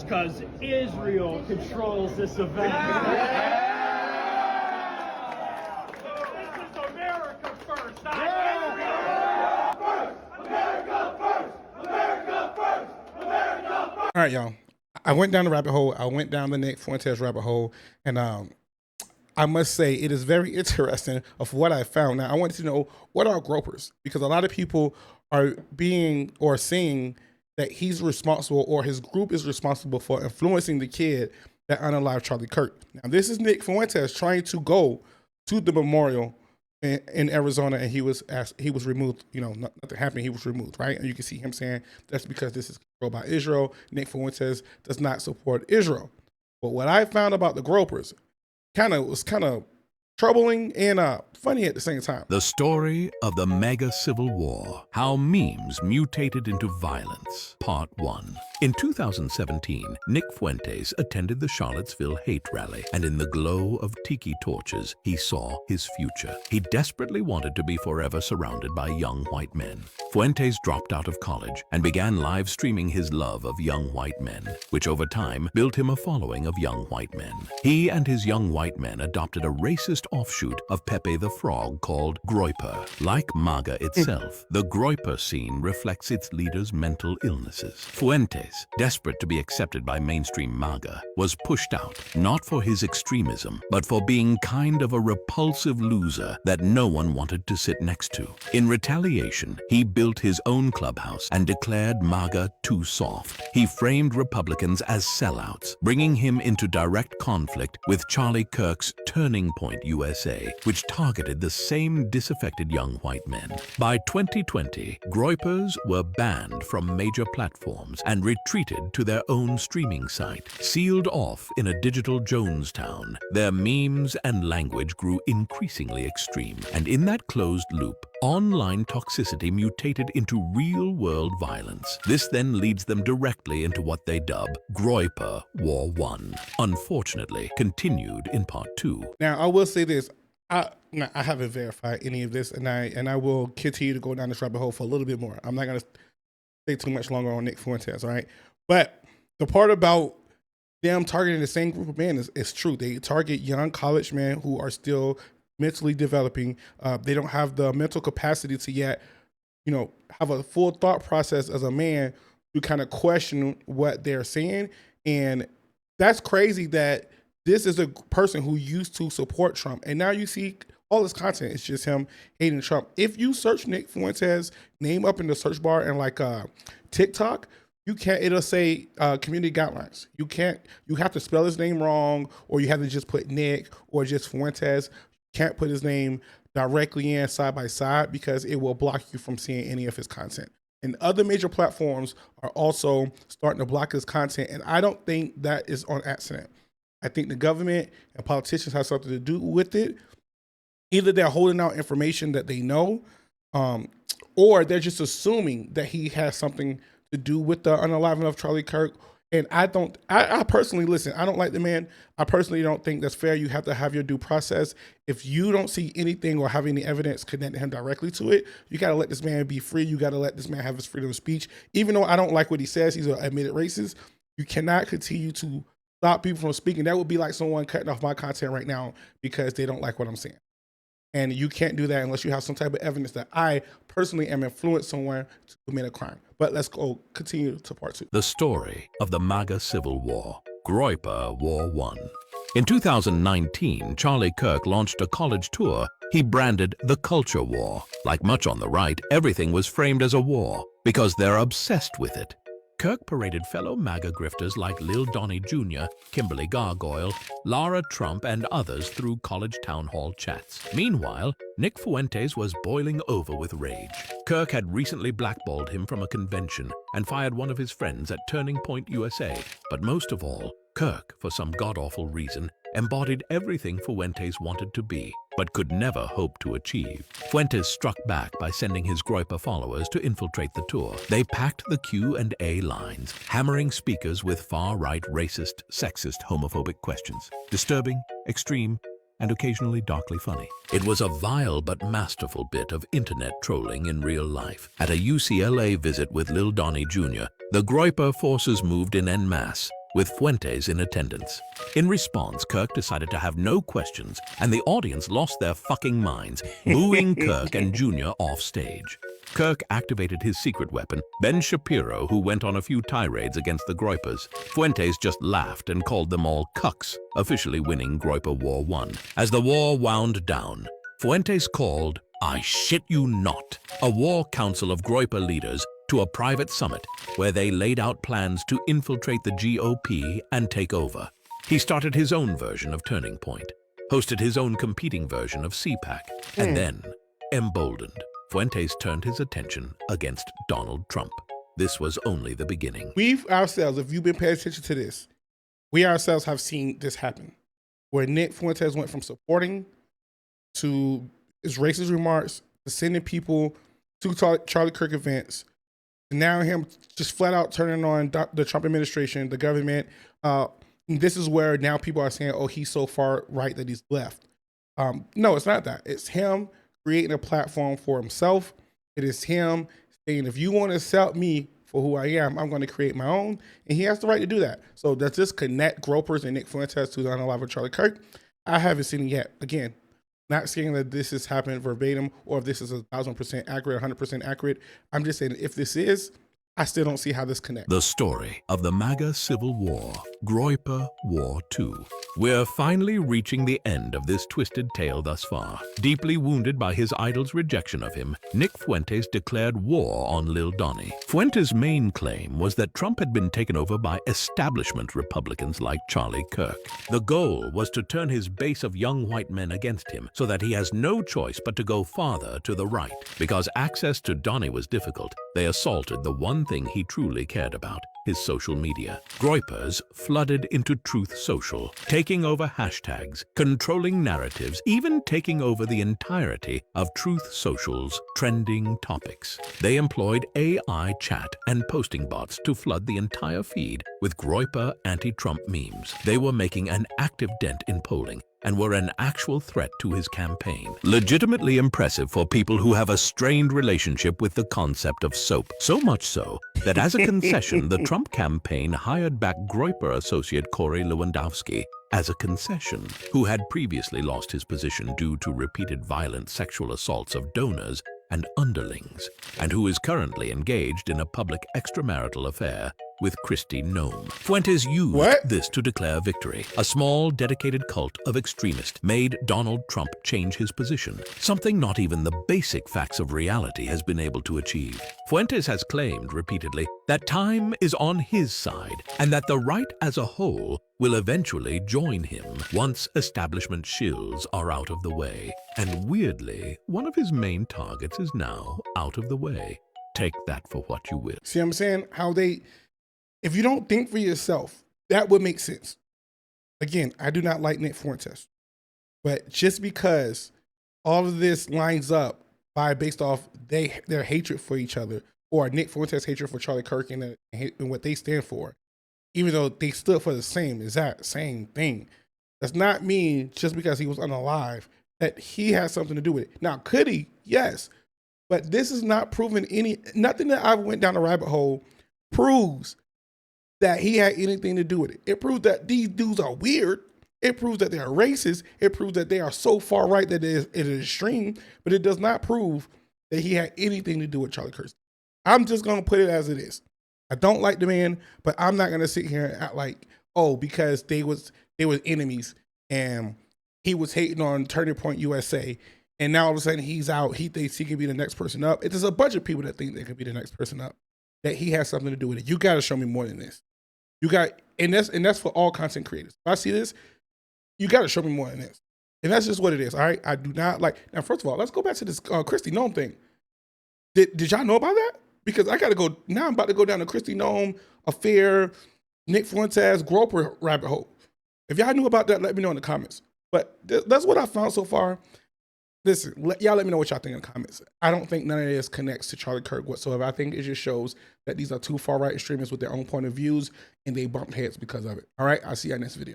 because Israel controls this event. This is America first, not Israel. America first! America first! America first! All right, y'all. I went down the rabbit hole. I went down the Nick Fuentes rabbit hole, and I must say it is very interesting of what I found. Now, I wanted to know, what are Groypers? Because a lot of people are being or saying that he's responsible, or his group is responsible for influencing the kid that unalived Charlie Kirk. Now, this is Nick Fuentes trying to go to the memorial in Arizona, and he was removed. You know, nothing happened. He was removed, right? And you can see him saying that's because this is controlled by Israel. Nick Fuentes does not support Israel. But what I found about the Groypers was kind of troubling and funny at the same time. The story of the mega civil war, how memes mutated into violence, part 1. In 2017, Nick Fuentes attended the Charlottesville hate rally, and in the glow of tiki torches, he saw his future. He desperately wanted to be forever surrounded by young white men. Fuentes dropped out of college and began live streaming his love of young white men, which over time built him a following of young white men. He and his young white men adopted a racist offshoot of Pepe the Frog called Groyper. Like MAGA itself, the Groyper scene reflects its leaders' mental illnesses. Fuentes, desperate to be accepted by mainstream MAGA, was pushed out, not for his extremism, but for being kind of a repulsive loser that no one wanted to sit next to. In retaliation, he built his own clubhouse and declared MAGA too soft. He framed Republicans as sellouts, bringing him into direct conflict with Charlie Kirk's Turning Point USA, which targeted the same disaffected young white men. By 2020, Groypers were banned from major platforms and retreated to their own streaming site. Sealed off in a digital Jonestown, their memes and language grew increasingly extreme. And in that closed loop, online toxicity mutated into real-world violence. This then leads them directly into what they dub Groyper War 1. Unfortunately, continued in part 2. Now, I will say this. I haven't verified any of this, and I will continue to go down this rabbit hole for a little bit more. I'm not going to stay too much longer on Nick Fuentes, all right? But the part about them targeting the same group of men is true. They target young college men who are still mentally developing. They don't have the mental capacity to yet, have a full thought process as a man to kind of question what they're saying. And that's crazy that this is a person who used to support Trump, and now you see all his content. It's just him hating Trump. If you search Nick Fuentes' name up in the search bar and like TikTok, it'll say community guidelines. You have to spell his name wrong, or you have to just put Nick or just Fuentes. You can't put his name directly in side by side because it will block you from seeing any of his content. And other major platforms are also starting to block his content, and I don't think that is on accident. I think the government and politicians have something to do with it. Either they're holding out information that they know, or they're just assuming that he has something to do with the unaliving of Charlie Kirk. And I personally, listen, I don't like the man. I personally don't think that's fair. You have to have your due process. If you don't see anything or have any evidence connecting him directly to it, you got to let this man be free. You got to let this man have his freedom of speech. Even though I don't like what he says, he's an admitted racist. You cannot continue to stop people from speaking. That would be like someone cutting off my content right now because they don't like what I'm saying. And you can't do that unless you have some type of evidence that I personally am influencing someone to commit a crime. But let's go continue to part 2. The story of the MAGA Civil War, Groyper War 1. In 2019, Charlie Kirk launched a college tour he branded the Culture War. Like much on the right, everything was framed as a war because they're obsessed with it. Kirk paraded fellow MAGA grifters like Lil Donnie Jr., Kimberly Gargoyle, Lara Trump, and others through college town hall chats. Meanwhile, Nick Fuentes was boiling over with rage. Kirk had recently blackballed him from a convention and fired one of his friends at Turning Point USA. But most of all, Kirk, for some god-awful reason, embodied everything Fuentes wanted to be, but could never hope to achieve. Fuentes struck back by sending his Groyper followers to infiltrate the tour. They packed the Q&A lines, hammering speakers with far-right, racist, sexist, homophobic questions. Disturbing, extreme, and occasionally darkly funny. It was a vile but masterful bit of internet trolling in real life. At a UCLA visit with Lil Donnie Jr., the Groyper forces moved in en masse, with Fuentes in attendance. In response, Kirk decided to have no questions, and the audience lost their fucking minds, booing Kirk and Jr. off stage. Kirk activated his secret weapon, Ben Shapiro, who went on a few tirades against the Groypers. Fuentes just laughed and called them all cucks, officially winning Groyper War I. As the war wound down, Fuentes called, I shit you not, a war council of Groyper leaders to a private summit where they laid out plans to infiltrate the GOP and take over. He started his own version of Turning Point, hosted his own competing version of CPAC, and then, emboldened, Fuentes turned his attention against Donald Trump. This was only the beginning. We ourselves, if you've been paying attention to this, we ourselves have seen this happen, where Nick Fuentes went from supporting to his racist remarks, to sending people to Charlie Kirk events, and now him just flat out turning on the Trump administration, the government. This is where now people are saying, oh, he's so far right that he's left. No, it's not that. It's him creating a platform for himself. It is him saying, if you want to accept me for who I am, I'm going to create my own. And he has the right to do that. So does this connect Groypers and Nick Fuentes to the unalive of Charlie Kirk? I haven't seen it yet. Again, not saying that this is happening verbatim or if this is 1,000% accurate, 100% accurate. I'm just saying if this is, I still don't see how this connects. The story of the MAGA Civil War, Groyper War II. We're finally reaching the end of this twisted tale thus far. Deeply wounded by his idol's rejection of him, Nick Fuentes declared war on Lil Donnie. Fuentes' main claim was that Trump had been taken over by establishment Republicans like Charlie Kirk. The goal was to turn his base of young white men against him so that he has no choice but to go farther to the right. Because access to Donnie was difficult, they assaulted the one thing he truly cared about, his social media. Groypers flooded into Truth Social, taking over hashtags, controlling narratives, even taking over the entirety of Truth Social's trending topics. They employed AI chat and posting bots to flood the entire feed with Groyper anti-Trump memes. They were making an active dent in polling and were an actual threat to his campaign. Legitimately impressive for people who have a strained relationship with the concept of soap. So much so that as a concession, the Trump campaign hired back Groyper associate Corey Lewandowski as a concession, who had previously lost his position due to repeated violent sexual assaults of donors and underlings, and who is currently engaged in a public extramarital affair with Kristi Noem. Fuentes used this to declare victory. A small, dedicated cult of extremists made Donald Trump change his position, something not even the basic facts of reality has been able to achieve. Fuentes has claimed repeatedly that time is on his side and that the right as a whole will eventually join him once establishment shills are out of the way. And weirdly, one of his main targets is now out of the way. Take that for what you will. See what I'm saying? How they... If you don't think for yourself, that would make sense. Again, I do not like Nick Fuentes, but just because all of this lines up based off their hatred for each other, or Nick Fuentes' hatred for Charlie Kirk and what they stand for, even though they stood for the same exact same thing, does not mean just because he was unalive that he has something to do with it. Now, could he? Yes, but this is not proven nothing that I went down the rabbit hole proves that he had anything to do with it. It proves that these dudes are weird. It proves that they are racist. It proves that they are so far right that it is extreme, but it does not prove that he had anything to do with Charlie Kirk. I'm just going to put it as it is. I don't like the man, but I'm not going to sit here and act like, oh, because they was enemies and he was hating on Turning Point USA, and now all of a sudden he's out, he thinks he can be the next person up. There's a bunch of people that think they could be the next person up, that he has something to do with it. You got to show me more than this. You got, and that's for all content creators. If I see this, you got to show me more than this. And that's just what it is, all right? I do not like, now first of all, let's go back to this Kristi Noem thing. Did y'all know about that? Because I got to go, now I'm about to go down the Kristi Noem affair, Nick Fuentes, Groyper rabbit hole. If y'all knew about that, let me know in the comments. But that's what I found so far. Listen, y'all let me know what y'all think in the comments. I don't think none of this connects to Charlie Kirk whatsoever. I think it just shows that these are two far-right extremists with their own point of views, and they bumped heads because of it. All right, I'll see you in this video.